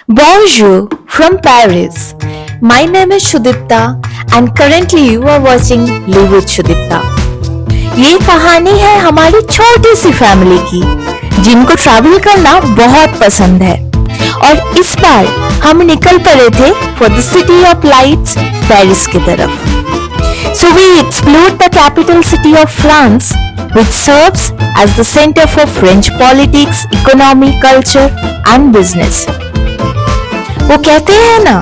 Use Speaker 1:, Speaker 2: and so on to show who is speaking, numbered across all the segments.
Speaker 1: Bonjour from Paris. My name is Shudipta and currently you are watching Live with Shudipta. ये कहानी है हमारी छोटी सी फैमिली की जिनको ट्रैवल करना बहुत पसंद है और इस बार हम निकल पड़े थे for the city of lights Paris की तरफ. So we explored the capital city of France, which serves as the center for French politics, economy, culture and business. वो कहते हैं ना,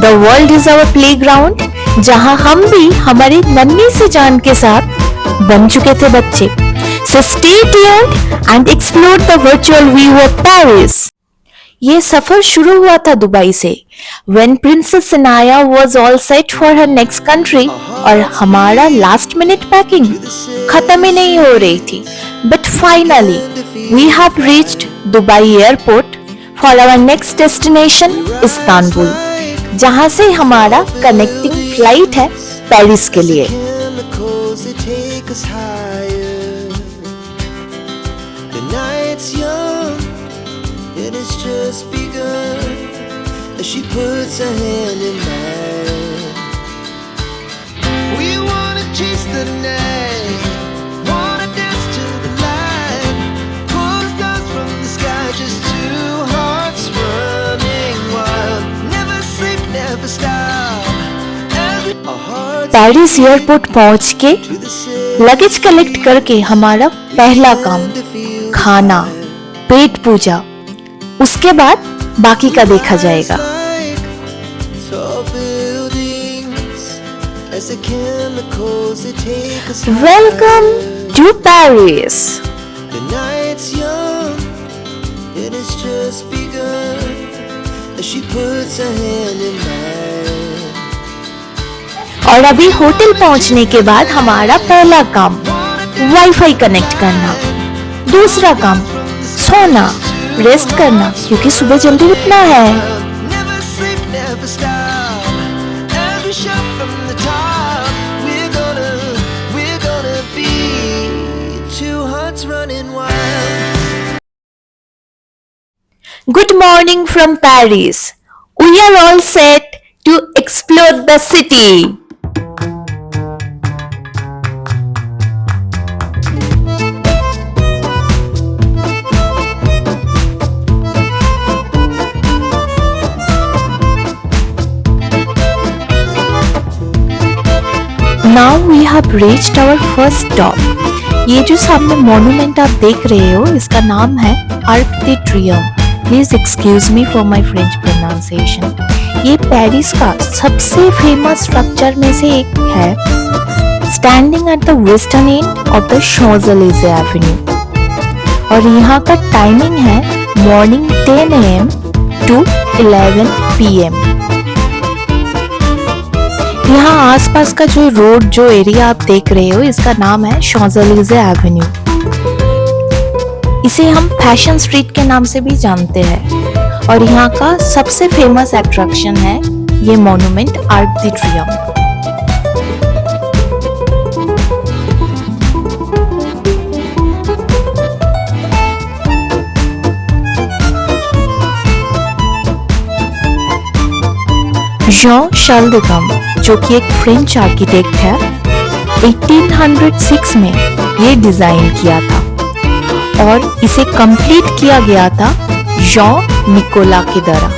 Speaker 1: The world is our playground, जहाँ हम भी हमारी नन्ही सी जान के साथ बन चुके थे बच्चे. So stay tuned and explore the virtual view of Paris. ये सफर शुरू हुआ था दुबई से when Princess Inaya was all set for her next country और हमारा last minute packing खत्म ही नहीं हो रही थी. But finally we have reached Dubai airport for our next destination Istanbul, जहाँ से हमारा connecting flight है पेरिस के लिए.
Speaker 2: And it's just begun as she puts her hand in mine. We wanna chase the night, wanna dance to the light, pull the stars from the sky, just two hearts running wild. Never sleep, never stop. Our hearts
Speaker 1: Paris airport पहुंच के luggage collect करके हमारा पहला काम खाना, पेट पूजा, उसके बाद बाकी का देखा जाएगा. Welcome to Paris. और अभी होटल पहुंचने के बाद हमारा पहला काम वाईफाई कनेक्ट करना, दूसरा काम सोना, रेस्ट करना क्योंकि सुबह जल्दी उठना है. Good morning from Paris. We are all set to explore the city. Now we have reached our first stop. ये जो सामने मॉन्यूमेंट आप देख रहे हो इसका नाम है Arc de Triomphe. Please excuse me for my French pronunciation. ये पेरिस का सबसे फेमस स्ट्रक्चर में से एक है, standing at the western end of the Champs Elysees avenue. और यहाँ का टाइमिंग है मॉर्निंग 10 AM to 11 PM. यहाँ आसपास का जो रोड, जो एरिया आप देख रहे हो इसका नाम है शॉज़ेलिज़े एवेन्यू. इसे हम फैशन स्ट्रीट के नाम से भी जानते हैं और यहाँ का सबसे फेमस अट्रैक्शन है ये monument Arc de Triomphe. Jean Charles de Gaulle, जो कि एक फ्रेंच आर्किटेक्ट है, 1806 में ये डिजाइन किया था और इसे कंप्लीट किया गया था जॉन निकोला के द्वारा.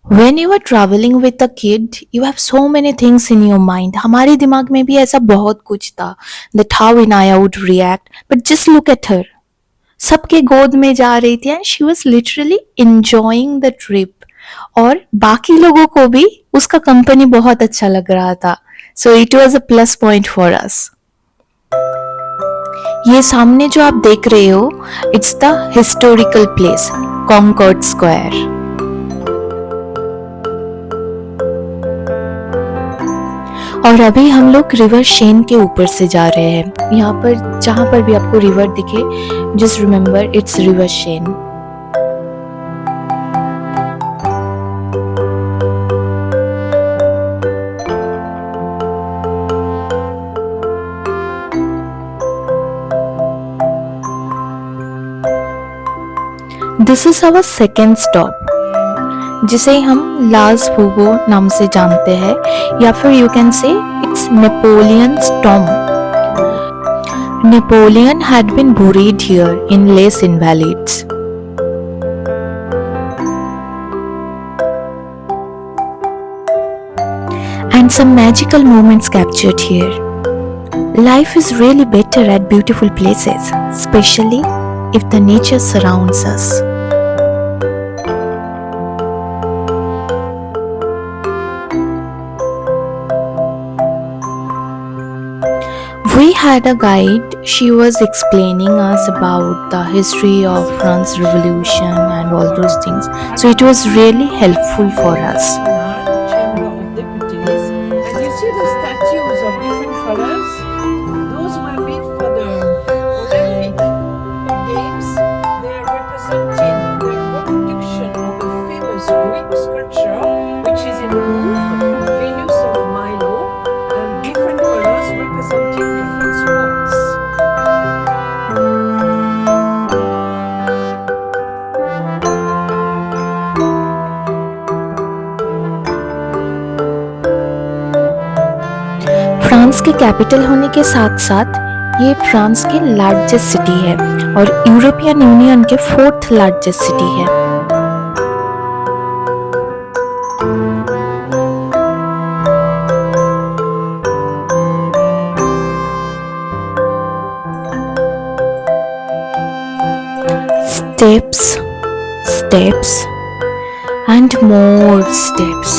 Speaker 1: When you are traveling with a kid, you have so many things in your mind. हमारे दिमाग में भी ऐसा बहुत कुछ था that how Inaya would react. But just look at her. सबके गोद में जा रही थी and she was literally enjoying the trip. और बाकी लोगों को भी उसका कंपनी बहुत अच्छा लग रहा था. So it was a plus point for us. ये सामने जो आप देख रहे हो, it's the historical place, Concorde Square. और अभी हम लोग रिवर शेन के ऊपर से जा रहे हैं. यहाँ पर जहाँ पर भी आपको रिवर दिखे, just remember it's river Seine. This is our second stop, जिसे हम लास भूगो नाम से जानते हैं, या फिर you can say it's Napoleon's tomb. Napoleon had been buried here in Les Invalides. And some magical moments captured here. Life is really better at beautiful places, especially if the nature surrounds us. We had a guide. She was explaining us about the history of France Revolution and all those things. So it was really helpful for us.
Speaker 3: Chamber of Deputies, and you see the statues of different colors. Those were made for the Olympic Games. They are representing the reproduction of a famous Greek sculpture, which is in Louvre, Venus of Milo, and different colors representing different sports.
Speaker 1: France के capital होने के साथ साथ ये France की largest city है और European union के फोर्थ लार्जेस्ट सिटी है. Steps, steps, and more steps.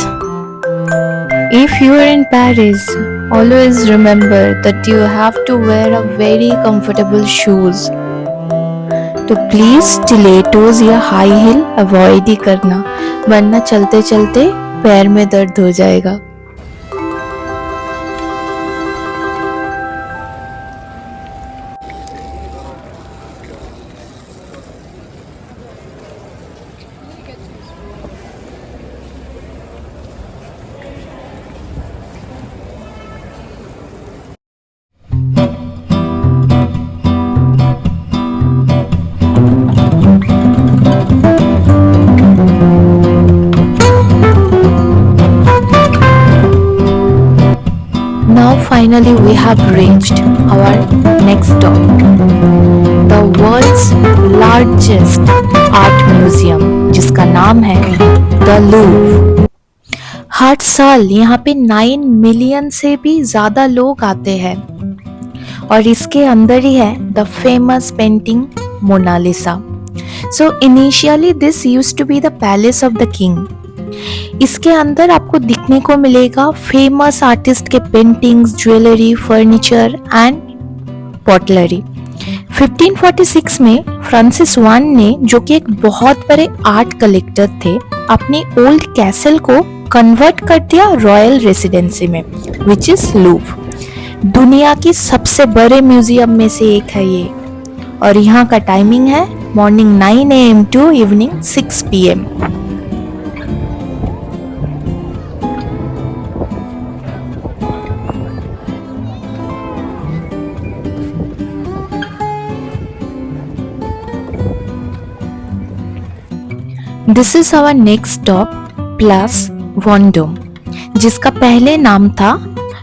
Speaker 1: If you are in Paris, always remember that you have to wear a very comfortable shoes. तो प्लीज स्टिलेटोज या हाई हील अवॉइड ही करना, वरना चलते चलते पैर में दर्द हो जाएगा. Now finally we have reached our next stop, the world's largest art museum, जिसका नाम है The Louvre. हर साल यहाँ पे 9 मिलियन से भी ज्यादा लोग आते हैं और इसके अंदर ही है the famous painting Mona Lisa. So initially this used to be the palace of the king. इसके अंदर आपको दिखने को मिलेगा फेमस आर्टिस्ट के paintings, jewellery, furniture and pottery. 1546 में फ्रांसिस वन ने, जो कि एक बहुत बड़े आर्ट कलेक्टर थे, अपने ओल्ड कैसल को कन्वर्ट कर दिया रॉयल रेसिडेंसी में, विच इज लूव्र. दुनिया की सबसे बड़े म्यूजियम में से एक है ये और यहाँ का टाइमिंग है morning 9 AM to evening 6 PM. This is our next stop Place Vendome, जिसका पहले नाम था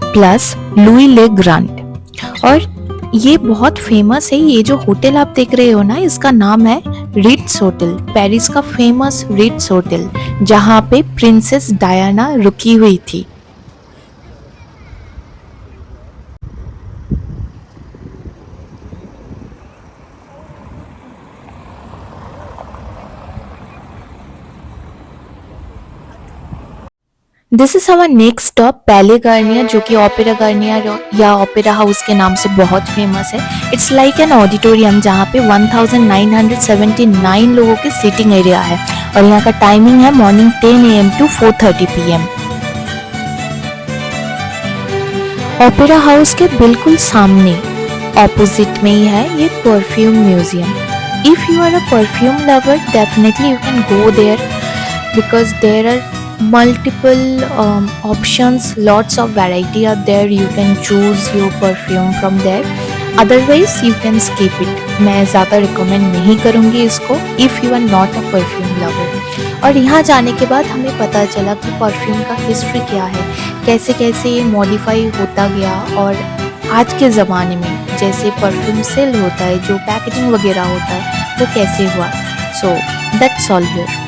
Speaker 1: प्लास लुई ले ग्रांड. और ये बहुत फेमस है. ये जो होटल आप देख रहे हो ना, इसका नाम है रिट्स होटल, पेरिस का फेमस रिट्स होटल, जहाँ पे प्रिंसेस डायना रुकी हुई थी. This is our next stop Palais Garnier, जो कि ओपेरा गार्नियर या ओपेरा हाउस के नाम से बहुत फेमस है. इट्स लाइक एन ऑडिटोरियम जहाँ पे 1979 लोगों के सीटिंग एरिया है और यहाँ का टाइमिंग है morning 10 AM to 4:30 PM. Opera house के बिल्कुल सामने ऑपोजिट में ही है ये perfume museum. If you are a perfume lover, definitely you can go there because there are multiple options, lots of variety are there. You can choose your perfume from there, otherwise you can skip it. मैं ज़्यादा recommend नहीं करूँगी इसको if you are not a perfume lover. और यहाँ जाने के बाद हमें पता चला कि परफ्यूम का हिस्ट्री क्या है, कैसे कैसे ये मॉडिफाई होता गया, और आज के ज़माने में जैसे परफ्यूम सेल होता है, जो पैकेजिंग वगैरह होता है, वो कैसे हुआ। So that's all here.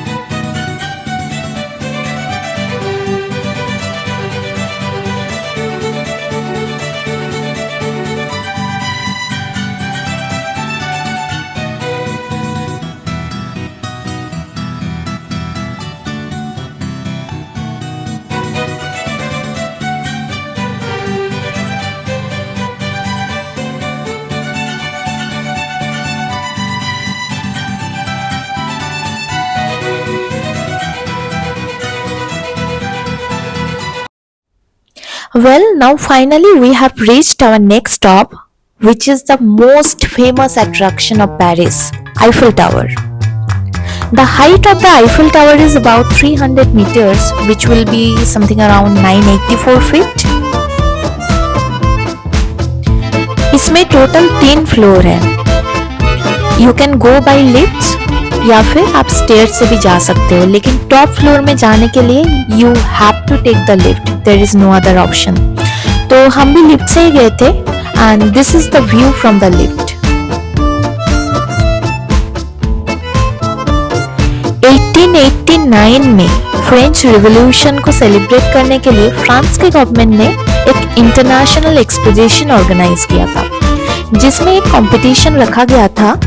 Speaker 1: Well, now finally we have reached our next stop, which is the most famous attraction of Paris, Eiffel Tower. The height of the Eiffel Tower is about 300 meters, which will be something around 984 feet. इसमें total 3 floor है। You can go by lifts या फिर आप stair से भी जा सकते हो, लेकिन टॉप फ्लोर में जाने के लिए you have to take the lift, there is no other option. तो हम भी लिफ्ट से ही गए थे and this is the view from the lift. 1889 में फ्रेंच रिवॉल्यूशन को सेलिब्रेट करने के लिए फ्रांस के गवर्नमेंट ने एक इंटरनेशनल एक्सपोजिशन ऑर्गेनाइज किया था, जिसमें एक कंपटीशन रखा गया था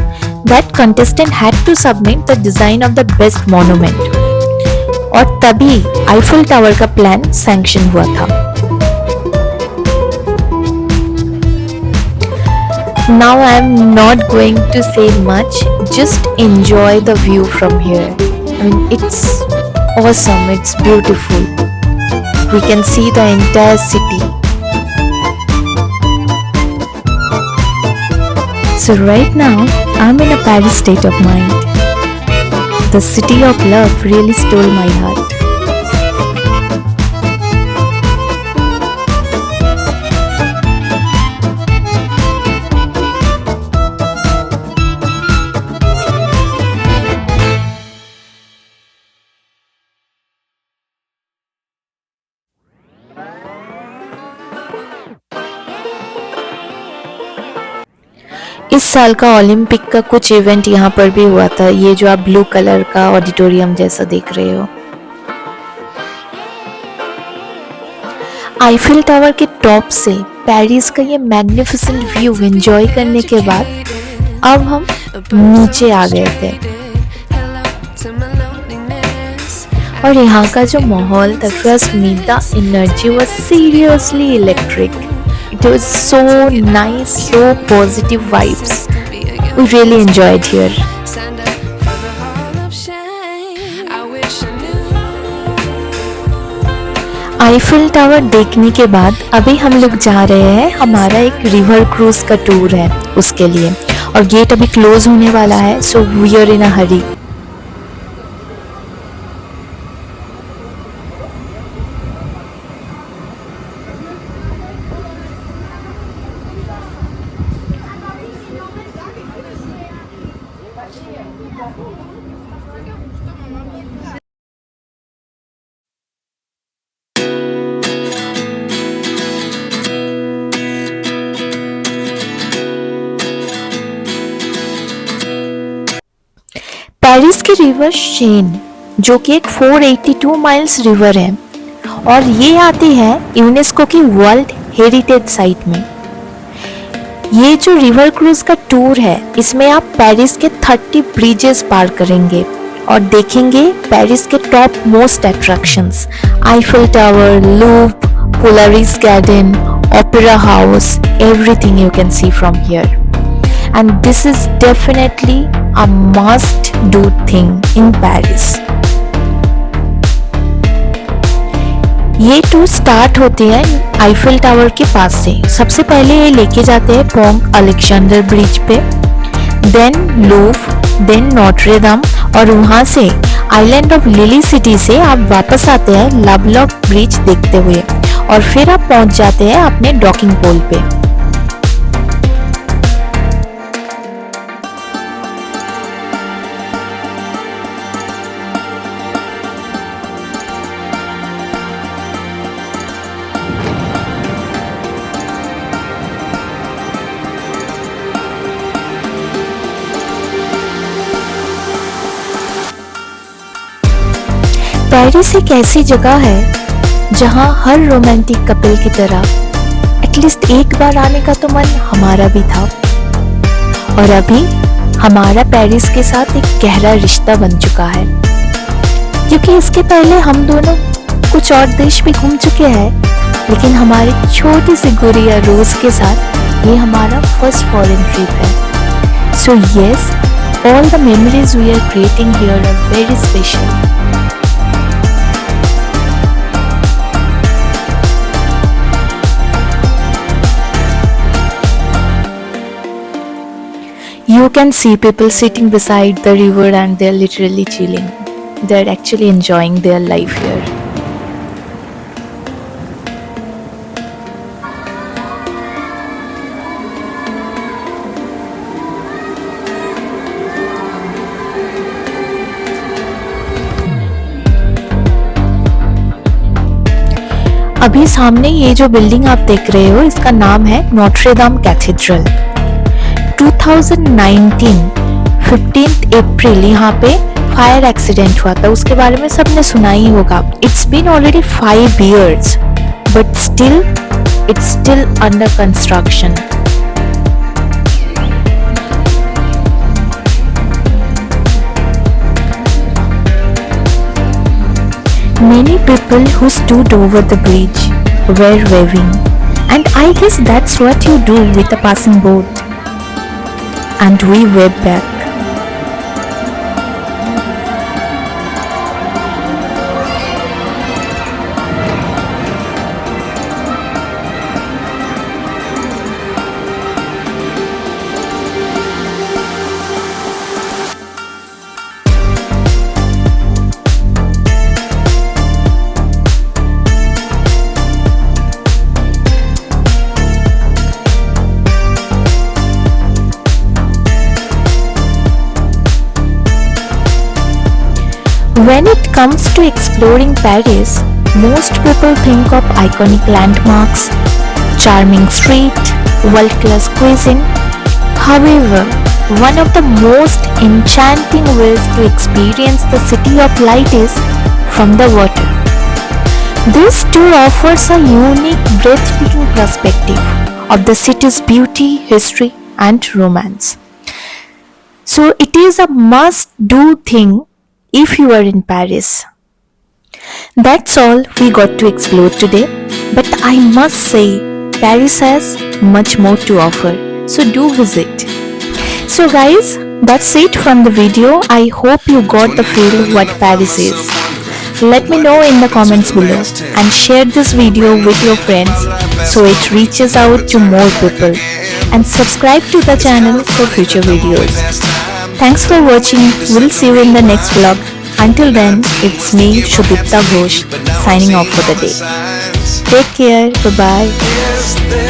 Speaker 1: that contestant had to submit the design of the best monument, और तभी आईफिल टावर का प्लान सैंक्शन हुआ था। Now I am not going to say much, just enjoy the view from here. I mean, it's awesome, it's beautiful. We can see the entire city. So right now, I'm in a Paris state of mind. The city of love really stole my heart. इस साल का Olympic का कुछ event यहाँ पर भी हुआ था, ये जो आप ब्लू कलर का ऑडिटोरियम जैसा देख रहे हो। आईफिल टावर के टॉप से पेरिस का ये मैग्निफिसेंट व्यू एंजॉय करने के बाद अब हम नीचे आ गए थे, और यहाँ का जो माहौल था, trust me, the energy was seriously electric. It was so nice, so positive vibes. We really enjoyed here. Eiffel tower देखने के बाद अभी हम लोग जा रहे हैं, हमारा एक रिवर क्रूज का टूर है उसके लिए, और गेट अभी क्लोज होने वाला है, so we are in a hurry. Paris की रिवर शेन, जो कि एक 482 माइल्स रिवर है, और ये आती है यूनेस्को की वर्ल्ड हेरिटेज साइट में। ये जो रिवर क्रूज का टूर है, इसमें आप पेरिस के 30 ब्रिजेस पार करेंगे और देखेंगे पेरिस के top most attractions, Eiffel tower, Louvre, Polaris garden, opera house, everything you can see from here. And this is definitely a must do thing in Paris. ये टूर स्टार्ट होते हैं Eiffel tower के पास से। सबसे पहले ये लेके जाते हैं पोंट अलेक्जेंडर ब्रिज पे, देन लूव्र, देन नोट्रे दाम, और वहां से आइलैंड ऑफ लिली सिटी से आप वापस आते हैं लवलॉक ब्रिज देखते हुए, और फिर आप पहुंच जाते हैं अपने डॉकिंग पोल पे। पेरिस एक ऐसी जगह है जहां हर रोमांटिक कपल की तरह एटलीस्ट एक बार आने का तो मन हमारा भी था। और अभी हमारा पेरिस के साथ एक गहरा रिश्ता बन चुका है, क्योंकि इसके पहले हम दोनों कुछ और देश भी घूम चुके हैं, लेकिन हमारी छोटी सी गुड़िया रोज के साथ ये हमारा फर्स्ट फॉरेन ट्रिप है। So yes, all the memories we are creating here are very special. You can see people sitting beside the river and they're literally chilling. They're actually enjoying their life here. अभी सामने ये जो building आप देख रहे हो, इसका नाम है नोट्रे दाम कैथेड्रल। 2019 15 अप्रैल यहाँ पे फायर एक्सीडेंट हुआ था, उसके बारे में सबने सुना ही होगा। It's been already 5 years but still it's still under construction. Many people who stood over the bridge were waving, and I guess that's what you do with a passing boat. And we waved back. When it comes to exploring Paris, most people think of iconic landmarks, charming street, world-class cuisine. However, one of the most enchanting ways to experience the City of Light is from the water. This tour offers a unique, breathtaking perspective of the city's beauty, history, and romance. So it is a must-do thing if you are in Paris. That's all we got to explore today, but I must say Paris has much more to offer, so do visit. So guys, that's it from the video. I hope you got the feel what Paris is. Let me know in the comments below and share this video with your friends so it reaches out to more people, and subscribe to the channel for future videos. Thanks for watching. We'll see you in the next vlog. Until then, it's me, Shudipta Ghosh, signing off for the day. Take care. Bye-bye.